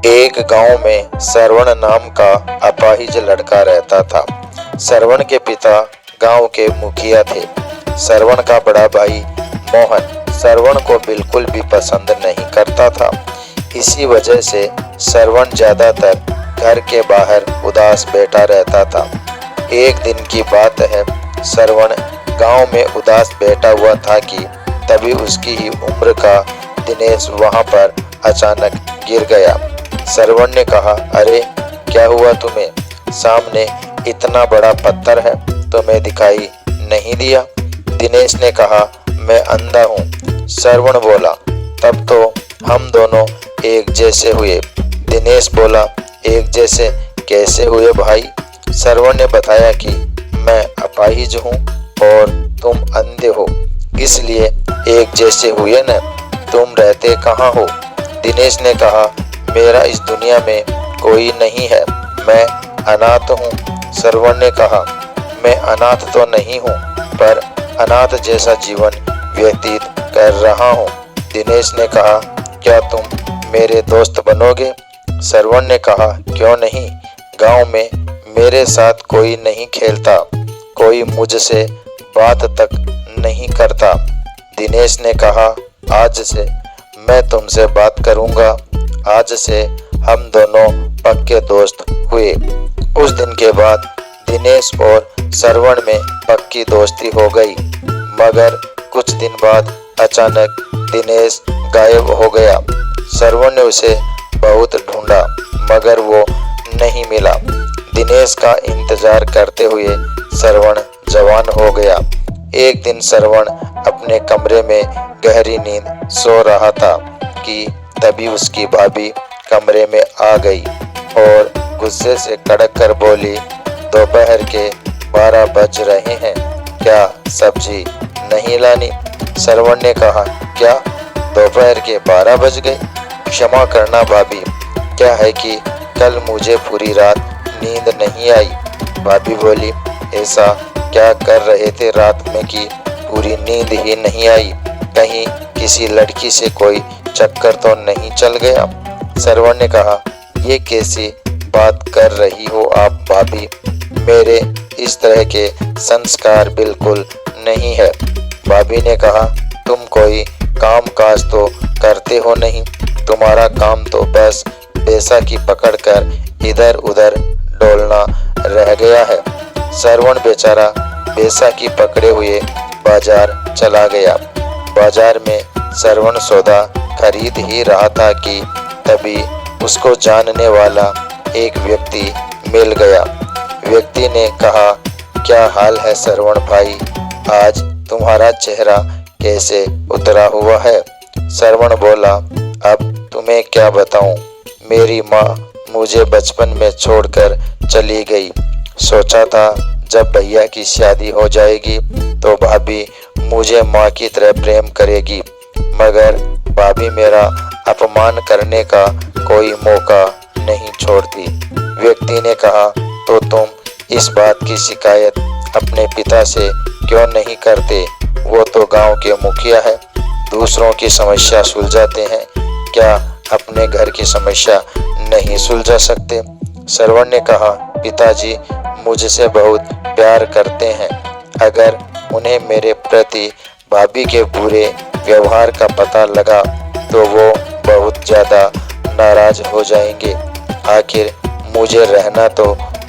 एक गांव में श्रवण नाम का अपाहिज लड़का रहता था। श्रवण के पिता गांव के मुखिया थे। श्रवण का बड़ा भाई मोहन श्रवण को बिल्कुल भी पसंद नहीं करता था। इसी वजह से श्रवण ज्यादातर घर के बाहर उदास बैठा रहता था। एक दिन की बात है, श्रवण गांव में उदास बैठा हुआ था कि तभी उसकी ही उम्र का दिनेश वहां पर अचानक गिर गया। श्रवण ने कहा, अरे क्या हुआ तुम्हें? सामने इतना बड़ा पत्थर है, तुम्हें दिखाई नहीं दिया? दिनेश ने कहा, मैं अंधा हूँ। श्रवण बोला, तब तो हम दोनों एक जैसे हुए। दिनेश बोला, एक जैसे कैसे हुए भाई? श्रवण ने बताया कि मैं अपाहिज हूँ और तुम अंधे हो, इसलिए एक जैसे हुए न। तुम रहते कहाँ हो? दिनेश ने कहा, मेरा इस दुनिया में कोई नहीं है, मैं अनाथ हूँ। श्रवण ने कहा, मैं अनाथ तो नहीं हूँ, पर अनाथ जैसा जीवन व्यतीत कर रहा हूँ। दिनेश ने कहा, क्या तुम मेरे दोस्त बनोगे? श्रवण ने कहा, क्यों नहीं? गांव में मेरे साथ कोई नहीं खेलता, कोई मुझसे बात तक नहीं करता। दिनेश ने कहा, आज से मैं तुमसे बात करूंगा। आज से हम दोनों पक्के दोस्त हुए। उस दिन के बाद दिनेश और श्रवण में पक्की दोस्ती हो गई। मगर कुछ दिन बाद अचानक दिनेश गायब हो गया। श्रवण ने उसे बहुत ढूंढा, मगर वो नहीं मिला। दिनेश का इंतजार करते हुए श्रवण जवान हो गया। एक दिन श्रवण अपने कमरे में गहरी नींद सो रहा था कि तभी उसकी भाभी कमरे में आ गई और गुस्से से कड़क कर बोली, दोपहर के 12 बज रहे हैं, क्या सब्जी नहीं लानी? श्रवण ने कहा, क्या दोपहर के 12 बज गए? क्षमा करना भाभी, क्या है कि कल मुझे पूरी रात नींद नहीं आई। भाभी बोली, ऐसा क्या कर रहे थे रात में कि पूरी नींद ही नहीं आई? कहीं किसी लड़की से कोई चक्कर तो नहीं चल गया? श्रवण ने कहा, ये कैसी बात कर रही हो आप भाभी, मेरे इस तरह के संस्कार बिल्कुल नहीं है। भाभी ने कहा, तुम कोई काम काज तो करते हो नहीं, तुम्हारा काम तो बस बैसाखी पकड़कर इधर उधर डोलना रह गया है। श्रवण बेचारा बैसाखी पकड़े हुए बाजार चला गया। बाजार में श्रवण सौदा खरीद ही रहा था कि तभी उसको जानने वाला एक व्यक्ति मिल गया। व्यक्ति ने कहा, क्या हाल है श्रवण भाई, आज तुम्हारा चेहरा कैसे उतरा हुआ है? श्रवण बोला, अब तुम्हें क्या बताऊं, मेरी माँ मुझे बचपन में छोड़कर चली गई। सोचा था जब भैया की शादी हो जाएगी तो भाभी मुझे माँ की तरह प्रेम करेगी, मगर भाभी मेरा अपमान करने का कोई मौका नहीं छोड़ती। व्यक्ति ने कहा, तो तुम इस बात की शिकायत अपने पिता से क्यों नहीं करते? वो तो गांव के मुखिया है, दूसरों की समस्या सुलझाते हैं, क्या अपने घर की समस्या नहीं सुलझा सकते? श्रवण ने कहा, पिताजी मुझसे बहुत प्यार करते हैं, अगर उन्हें मेरे प्रति भाभी के बुरे व्यवहार का पता लगा तो वो बहुत ज़्यादा नाराज हो जाएंगे। आखिर मुझे रहना तो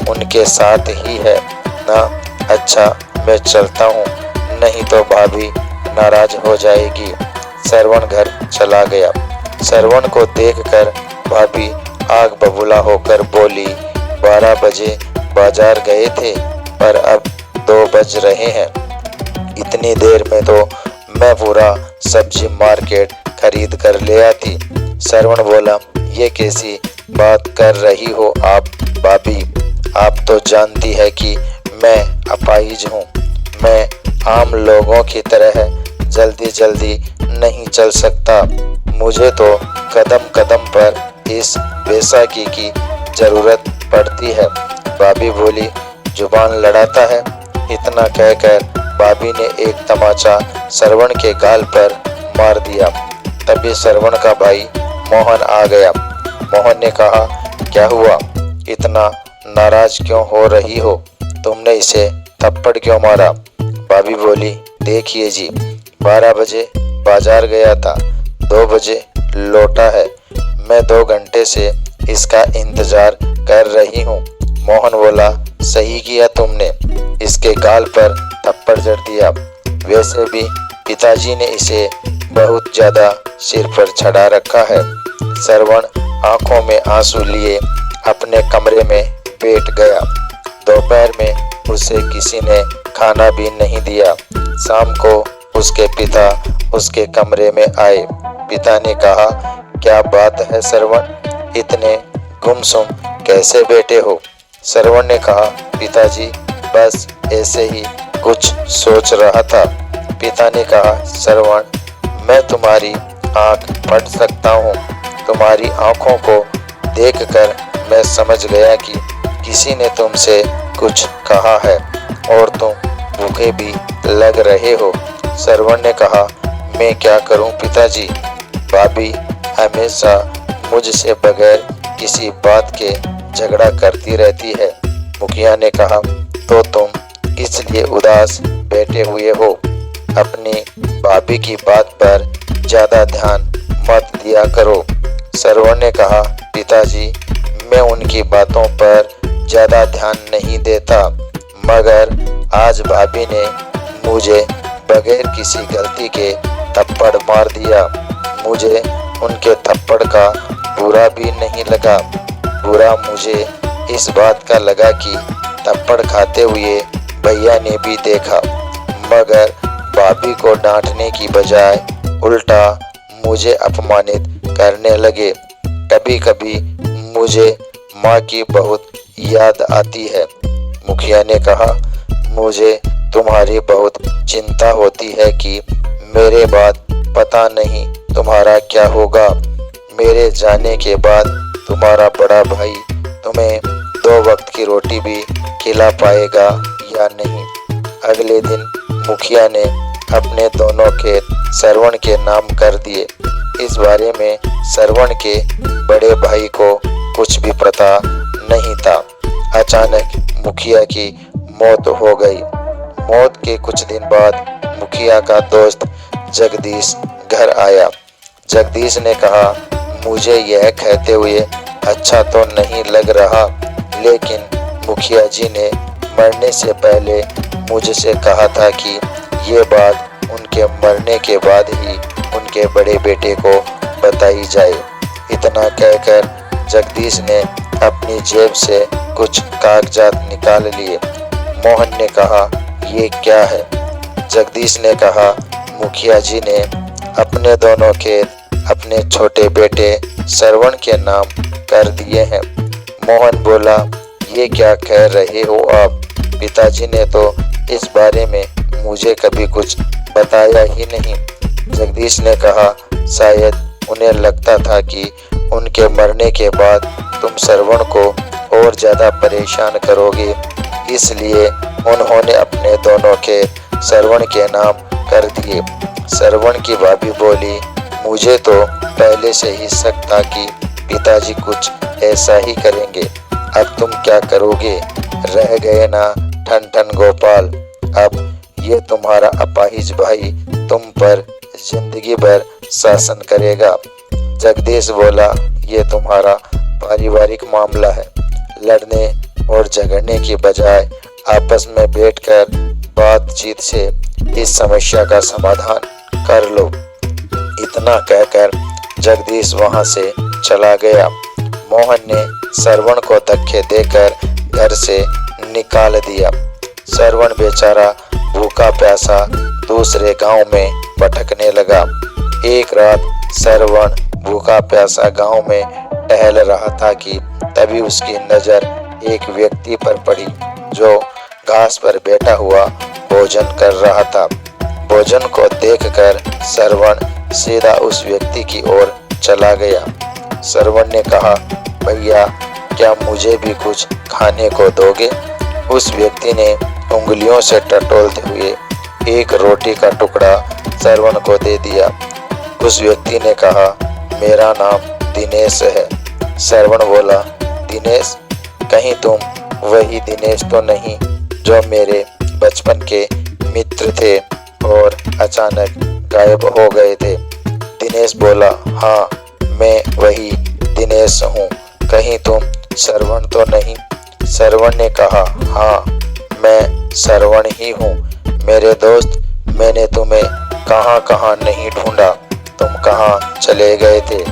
उनके साथ ही है ना। अच्छा मैं चलता हूँ, नहीं तो भाभी नाराज हो जाएगी। श्रवण घर चला गया। श्रवण को देखकर भाभी आग बबूला होकर बोली, 12 बजे बाजार गए थे पर अब 2 बज रहे हैं, इतनी देर में तो मैं पूरा सब्जी मार्केट खरीद कर ले आती। श्रवण बोला, ये कैसी बात कर रही हो आप भाभी, आप तो जानती है कि मैं अपाहिज हूँ, मैं आम लोगों की तरह जल्दी जल्दी नहीं चल सकता, मुझे तो कदम कदम पर इस बैसाखी की जरूरत पड़ती है। भाभी बोली, जुबान लड़ाता है। इतना कहकर भाभी ने एक तमाचा श्रवण के गाल पर मार दिया। तभी श्रवण का भाई मोहन आ गया। मोहन ने कहा, क्या हुआ, इतना नाराज क्यों हो रही हो? तुमने इसे थप्पड़ क्यों मारा? भाभी बोली, देखिए जी, 12 बजे बाजार गया था, 2 बजे लौटा है। मैं 2 घंटे से इसका इंतजार कर रही हूँ। मोहन बोला, सही किया तुमने, इसके गाल पर थप्पड़ जड़ दिया। वैसे भी पिताजी ने इसे बहुत ज्यादा सिर पर चढ़ा रखा है। श्रवण आंखों में आंसू लिए अपने कमरे में बैठ गया। दोपहर में उसे किसी ने खाना भी नहीं दिया। शाम को उसके पिता उसके कमरे में आए। पिता ने कहा, क्या बात है श्रवण, इतने गुमसुम कैसे बैठे हो? श्रवण ने कहा, पिताजी बस ऐसे ही कुछ सोच रहा था। पिता ने कहा, श्रवण, मैं तुम्हारी आंख पढ़ सकता हूँ। तुम्हारी आंखों को देखकर मैं समझ गया कि किसी ने तुमसे कुछ कहा है और तुम भूखे भी लग रहे हो। श्रवण ने कहा, मैं क्या करूं पिताजी, भाभी हमेशा मुझसे बगैर किसी बात के झगड़ा करती रहती है। मुखिया ने कहा, तो तुम इसलिए उदास बैठे हुए हो। अपनी भाभी की बात पर ज्यादा ध्यान मत दिया करो। श्रवण ने कहा, पिताजी मैं उनकी बातों पर ज्यादा ध्यान नहीं देता, मगर आज भाभी ने मुझे बगैर किसी गलती के थप्पड़ मार दिया। मुझे उनके थप्पड़ का बुरा भी नहीं लगा। बुरा मुझे इस बात का लगा कि थप्पड़ खाते हुए भैया ने भी देखा, मगर भाभी को डांटने की बजाय उल्टा मुझे अपमानित करने लगे। कभी कभी मुझे माँ की बहुत याद आती है। मुखिया ने कहा, मुझे तुम्हारी बहुत चिंता होती है कि मेरे बाद पता नहीं तुम्हारा क्या होगा। मेरे जाने के बाद तुम्हारा बड़ा भाई तुम्हें 2 वक्त की रोटी भी खिला पाएगा या नहीं। अगले दिन मुखिया ने अपने दोनों खेत श्रवण के नाम कर दिए। इस बारे में श्रवण के बड़े भाई को कुछ भी पता नहीं था। अचानक मुखिया की मौत हो गई। मौत के कुछ दिन बाद मुखिया का दोस्त जगदीश घर आया। जगदीश ने कहा, मुझे यह कहते हुए अच्छा तो नहीं लग रहा, लेकिन मुखिया जी ने मरने से पहले मुझसे कहा था कि ये बात उनके मरने के बाद ही उनके बड़े बेटे को बताई जाए। इतना कहकर जगदीश ने अपनी जेब से कुछ कागजात निकाल लिए। मोहन ने कहा, ये क्या है? जगदीश ने कहा, मुखिया जी ने अपने दोनों खेत अपने छोटे बेटे श्रवण के नाम कर दिए हैं। मोहन बोला, ये क्या कह रहे हो आप? पिताजी ने तो इस बारे में मुझे कभी कुछ बताया ही नहीं। जगदीश ने कहा, शायद उन्हें लगता था कि उनके मरने के बाद तुम श्रवण को और ज्यादा परेशान करोगे, इसलिए उन्होंने अपने दोनों के श्रवण के नाम कर दिए। श्रवण की भाभी बोली, मुझे तो पहले से ही शक था कि पिताजी कुछ ऐसा ही करेंगे। अब तुम क्या करोगे? रह गए ना ठन ठन गोपाल। अब ये तुम्हारा अपाहिज भाई तुम पर जिंदगी भर शासन करेगा। जगदीश बोला, ये तुम्हारा पारिवारिक मामला है। लड़ने और झगड़ने की बजाय आपस में बैठकर बातचीत से इस समस्या का समाधान कर लो। इतना कहकर जगदीश वहां से चला गया। मोहन ने श्रवण को धक्के देकर घर से निकाल दिया। श्रवण बेचारा भूखा प्यासा दूसरे गांव में भटकने लगा। एक रात श्रवण भूखा प्यासा गांव में टहल रहा था कि तभी उसकी नजर एक व्यक्ति पर पड़ी जो घास पर बैठा हुआ भोजन कर रहा था। भोजन को देखकर श्रवण सीधा उस व्यक्ति की ओर चला गया। श्रवण ने कहा, भैया क्या मुझे भी कुछ खाने को दोगे? उस व्यक्ति ने उंगलियों से टटोलते हुए एक रोटी का टुकड़ा श्रवण को दे दिया। उस व्यक्ति ने कहा, मेरा नाम दिनेश है। श्रवण बोला, दिनेश, कहीं तुम वही दिनेश तो नहीं जो मेरे बचपन के मित्र थे और अचानक गायब हो गए थे? दिनेश बोला, हाँ, मैं वही दिनेश हूँ। कहीं तुम श्रवण तो नहीं? श्रवण ने कहा, हाँ, मैं श्रवण ही हूँ। मेरे दोस्त, मैंने तुम्हें कहाँ कहाँ नहीं ढूंढा, तुम कहाँ चले गए थे?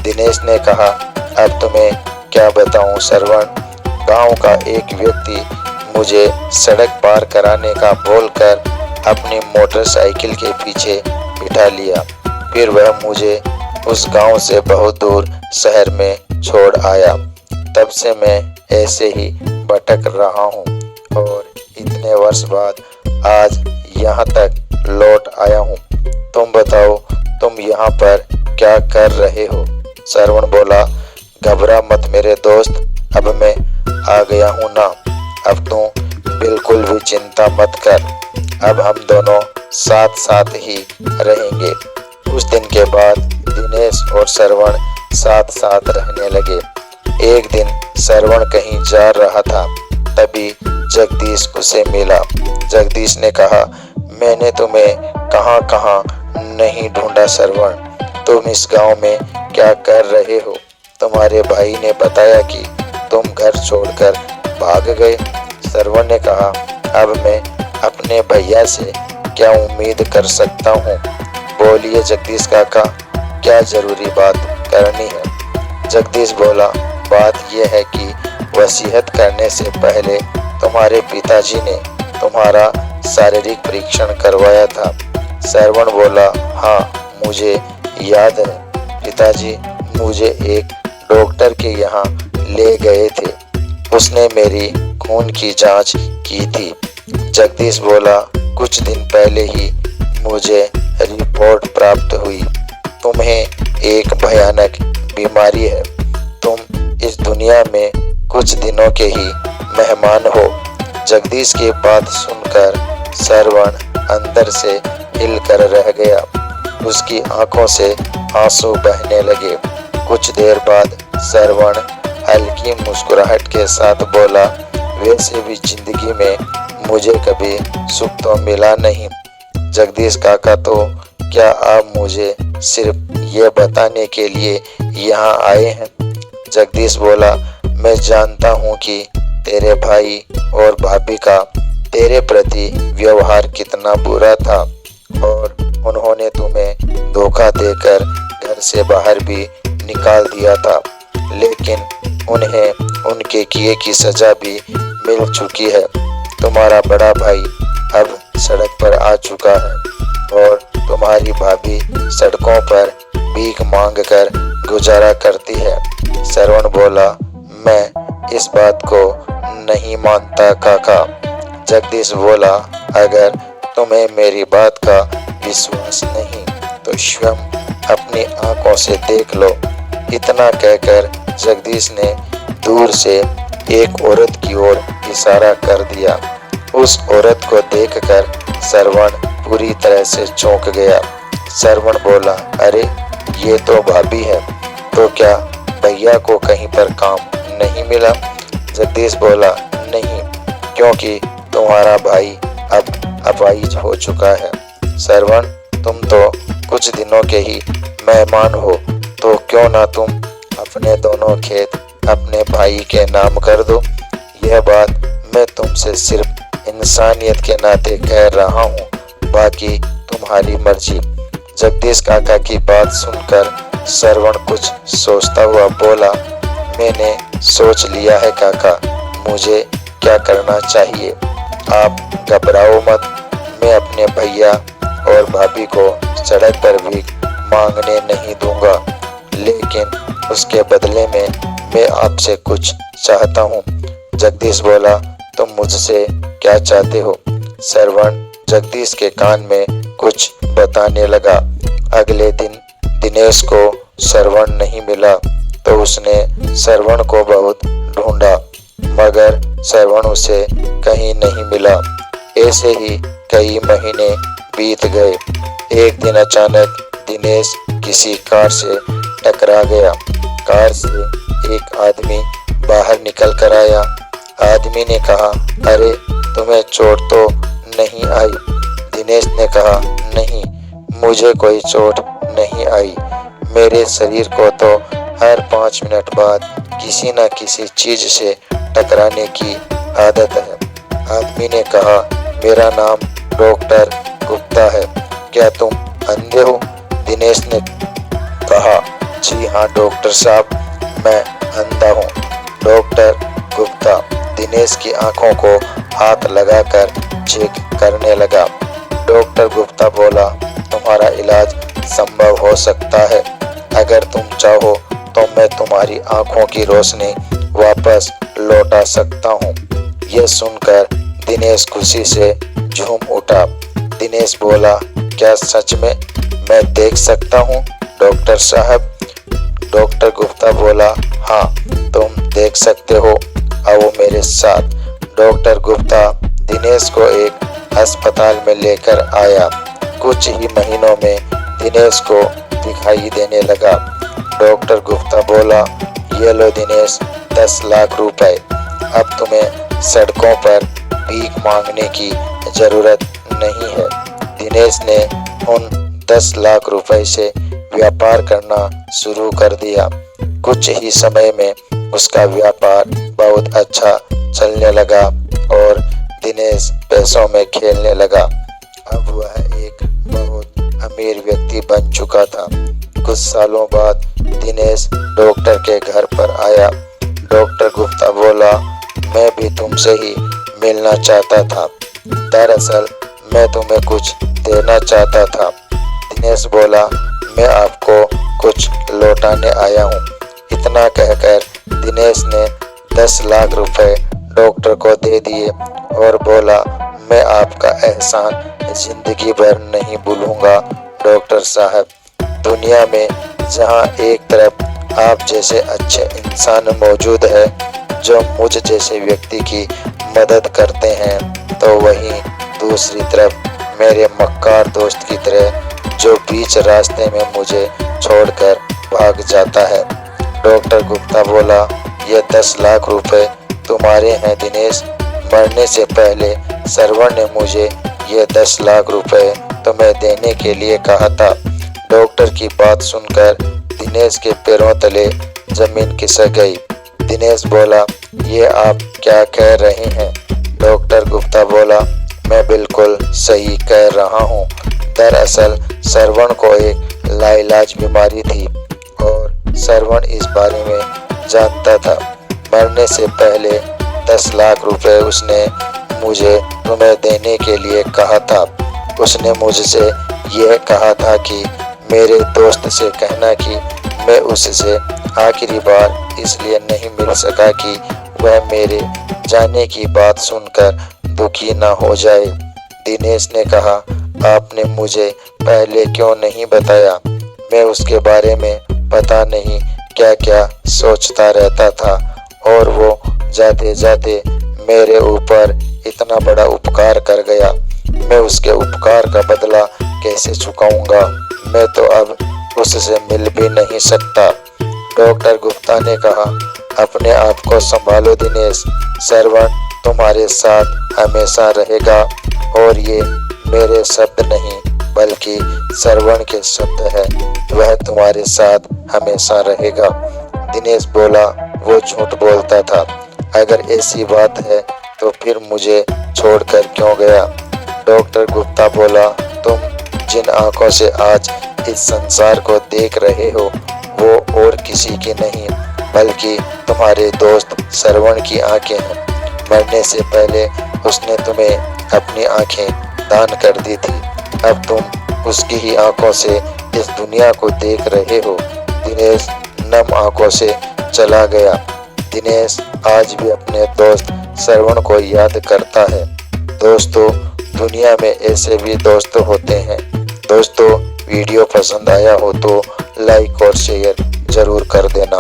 दिनेश ने कहा, अब तुम्हें क्या बताऊं श्रवण, गांव का एक व्यक्ति मुझे सड़क पार कराने का बोलकर अपनी मोटरसाइकिल के पीछे बिठा लिया। फिर वह मुझे उस गांव से बहुत दूर शहर में छोड़ आया। तब से मैं ऐसे ही भटक रहा हूँ और इतने वर्ष बाद आज यहाँ तक लौट आया हूँ। तुम बताओ, तुम यहाँ पर क्या कर रहे हो? श्रवण बोला, घबरा मत मेरे दोस्त, अब मैं आ गया हूँ ना। अब तू बिल्कुल भी चिंता मत कर, अब हम दोनों साथ साथ ही रहेंगे। उस दिन के बाद दिनेश और श्रवण साथ साथ रहने लगे। एक दिन श्रवण कहीं जा रहा था, तभी जगदीश उसे मिला। जगदीश ने कहा, मैंने तुम्हें कहाँ कहाँ नहीं ढूंढा श्रवण, तुम इस गांव में क्या कर रहे हो? तुम्हारे भाई ने बताया कि तुम घर छोड़कर भाग गए। श्रवण ने कहा, अब मैं अपने भैया से क्या उम्मीद कर सकता हूँ? बोलिए जगदीश काका, क्या जरूरी बात करनी है? जगदीश बोला, बात यह है कि वसीयत करने से पहले तुम्हारे पिताजी ने तुम्हारा शारीरिक परीक्षण करवाया था। श्रवण बोला, हाँ, मुझे याद है, पिताजी मुझे एक डॉक्टर के यहाँ ले गए थे, उसने मेरी खून की जांच की थी। जगदीश बोला, कुछ दिन पहले ही मुझे रिपोर्ट प्राप्त हुई, तुम्हें एक भयानक बीमारी है, तुम इस दुनिया में कुछ दिनों के ही मेहमान हो। जगदीश की बात सुनकर श्रवण अंदर से हिलकर रह गया, उसकी आंखों से आंसू बहने लगे। कुछ देर बाद श्रवण हल्की मुस्कुराहट के साथ बोला, वैसे भी जिंदगी में मुझे कभी सुख तो मिला नहीं। जगदीश काका, तो क्या आप मुझे सिर्फ ये बताने के लिए यहाँ आए हैं? जगदीश बोला, मैं जानता हूँ कि तेरे भाई और भाभी का तेरे प्रति व्यवहार कितना बुरा था और उन्होंने तुम्हें धोखा देकर घर से बाहर भी निकाल दिया था, लेकिन उन्हें उनके किए की सजा भी मिल चुकी है। तुम्हारा बड़ा भाई अब सड़क पर आ चुका है और तुम्हारी भाभी सड़कों पर भीख मांगकर गुजारा करती है। श्रवण बोला, मैं इस बात को नहीं मानता काका। जगदीश बोला, अगर तुम्हें मेरी बात का विश्वास नहीं तो स्वयं अपनी आंखों से देख लो। इतना कहकर जगदीश ने दूर से एक औरत की ओर इशारा कर दिया। उस औरत को देखकर श्रवण पूरी तरह से चौंक गया। श्रवण बोला, अरे ये तो भाभी है, तो क्या भैया को कहीं पर काम नहीं मिला? जगदीश बोला, नहीं, क्योंकि तुम्हारा भाई अब अपाहिज हो चुका है। श्रवण, तुम तो कुछ दिनों के ही मेहमान हो, तो क्यों ना तुम अपने दोनों खेत अपने भाई के नाम कर दो। यह बात मैं तुमसे सिर्फ इंसानियत के नाते कह रहा हूँ, बाकी तुम्हारी मर्जी। जगदीश काका की बात सुनकर श्रवण कुछ सोचता हुआ बोला, मैंने सोच लिया है काका, मुझे क्या करना चाहिए। आप घबराओ मत, मैं अपने भैया और भाभी को सड़क पर भी मांगने नहीं दूंगा, लेकिन उसके बदले में मैं आपसे कुछ चाहता हूँ। जगदीश बोला, तुम मुझसे क्या चाहते हो? श्रवण जगदीश के कान में कुछ बताने लगा। अगले दिन दिनेश को श्रवण नहीं मिला तो उसने श्रवण को बहुत ढूंढा, मगर श्रवण उसे कहीं नहीं मिला। ऐसे ही कई महीने बीत गए। एक दिन अचानक दिनेश किसी कार से टकरा गया। कार से एक आदमी बाहर निकल कर आया। आदमी ने कहा, अरे तुम्हें चोट तो नहीं आई? दिनेश ने कहा, नहीं, मुझे कोई चोट नहीं आई। मेरे शरीर को तो हर 5 मिनट बाद किसी न किसी चीज से टकराने की आदत है। आदमी ने कहा, मेरा नाम डॉक्टर गुप्ता है, क्या तुम अंधे हो? दिनेश ने कहा, जी हाँ डॉक्टर साहब, मैं अंधा हूँ। डॉक्टर गुप्ता दिनेश की आंखों को हाथ लगाकर चेक करने लगा। डॉक्टर गुप्ता बोला, तुम्हारा इलाज संभव हो सकता है। अगर तुम चाहो तो मैं तुम्हारी आंखों की रोशनी वापस लौटा सकता हूँ। यह सुनकर दिनेश खुशी से झूम उठा। दिनेश बोला, क्या सच में मैं देख सकता हूँ डॉक्टर साहब? डॉक्टर गुप्ता बोला, हाँ तुम देख सकते हो, आओ मेरे साथ। डॉक्टर गुप्ता दिनेश को एक अस्पताल में लेकर आया। कुछ ही महीनों में दिनेश को दिखाई देने लगा। डॉक्टर गुप्ता बोला, ये लो दिनेश 10 लाख रुपए, अब तुम्हें सड़कों पर भीख मांगने की जरूरत नहीं है। दिनेश ने उन 10 लाख रुपए से व्यापार करना शुरू कर दिया। कुछ ही समय में उसका व्यापार बहुत अच्छा चलने लगा और दिनेश पैसों में खेलने लगा। अब वह एक बहुत अमीर व्यक्ति बन चुका था। कुछ सालों बाद दिनेश डॉक्टर के घर पर आया। डॉक्टर गुप्ता बोला, मैं भी तुमसे ही मिलना चाहता था, दरअसल मैं तुम्हें कुछ देना चाहता था। दिनेश बोला, मैं आपको कुछ लौटाने आया हूँ। इतना कहकर दिनेश ने 10 लाख रुपए डॉक्टर को दे दिए और बोला, मैं आपका एहसान जिंदगी भर नहीं भूलूंगा डॉक्टर साहब। दुनिया में जहाँ एक तरफ आप जैसे अच्छे इंसान मौजूद है जो मुझ जैसे व्यक्ति की मदद करते हैं, तो वहीं दूसरी तरफ मेरे मक्कार दोस्त की तरह जो बीच रास्ते में मुझे छोड़कर भाग जाता है। डॉक्टर गुप्ता बोला, ये 10 लाख रुपए तुम्हारे हैं दिनेश। मरने से पहले सरवण ने मुझे ये 10 लाख रुपए तुम्हें देने के लिए कहा था। डॉक्टर की बात सुनकर दिनेश के पैरों तले जमीन खिसक गई। दिनेश बोला, ये आप क्या कह रहे हैं? डॉक्टर गुप्ता बोला, मैं बिल्कुल सही कह रहा हूँ। दरअसल सरवण को एक लाइलाज बीमारी थी और सरवण इस बारे में जानता था। मरने से पहले 10 लाख रुपए उसने मुझे तुम्हें देने के लिए कहा था। उसने मुझसे यह कहा था कि मेरे दोस्त से कहना कि मैं उससे आखिरी बार इसलिए नहीं मिल सका कि वह मेरे जाने की बात सुनकर दुखी ना हो जाए। दिनेश ने कहा, आपने मुझे पहले क्यों नहीं बताया? मैं उसके बारे में पता नहीं क्या क्या सोचता रहता था और वो जाते जाते मेरे ऊपर इतना बड़ा उपकार कर गया। मैं उसके उपकार का बदला कैसे चुकाऊंगा? मैं तो अब उससे मिल भी नहीं सकता। डॉक्टर गुप्ता ने कहा, अपने आप को संभालो दिनेश, सरवण तुम्हारे साथ हमेशा रहेगा और ये मेरे शब्द नहीं बल्कि सरवण के शब्द है, वह तुम्हारे साथ हमेशा रहेगा। दिनेश बोला, वो झूठ बोलता था। अगर ऐसी बात है तो फिर मुझे छोड़कर क्यों गया? डॉक्टर गुप्ता बोला, तुम जिन आंखों से आज इस संसार को देख रहे हो वो और किसी की नहीं बल्कि तुम्हारे दोस्त सरवण की आंखें हैं। मरने से पहले उसने तुम्हें अपनी आंखें दान कर दी थी। अब तुम उसकी ही आंखों से इस दुनिया को देख रहे हो। दिनेश नम आंखों से चला गया। दिनेश आज भी अपने दोस्त सरवण को याद करता है। दोस्तों, दुनिया में ऐसे भी दोस्त होते हैं। दोस्तों, वीडियो पसंद आया हो तो लाइक और शेयर जरूर कर देना।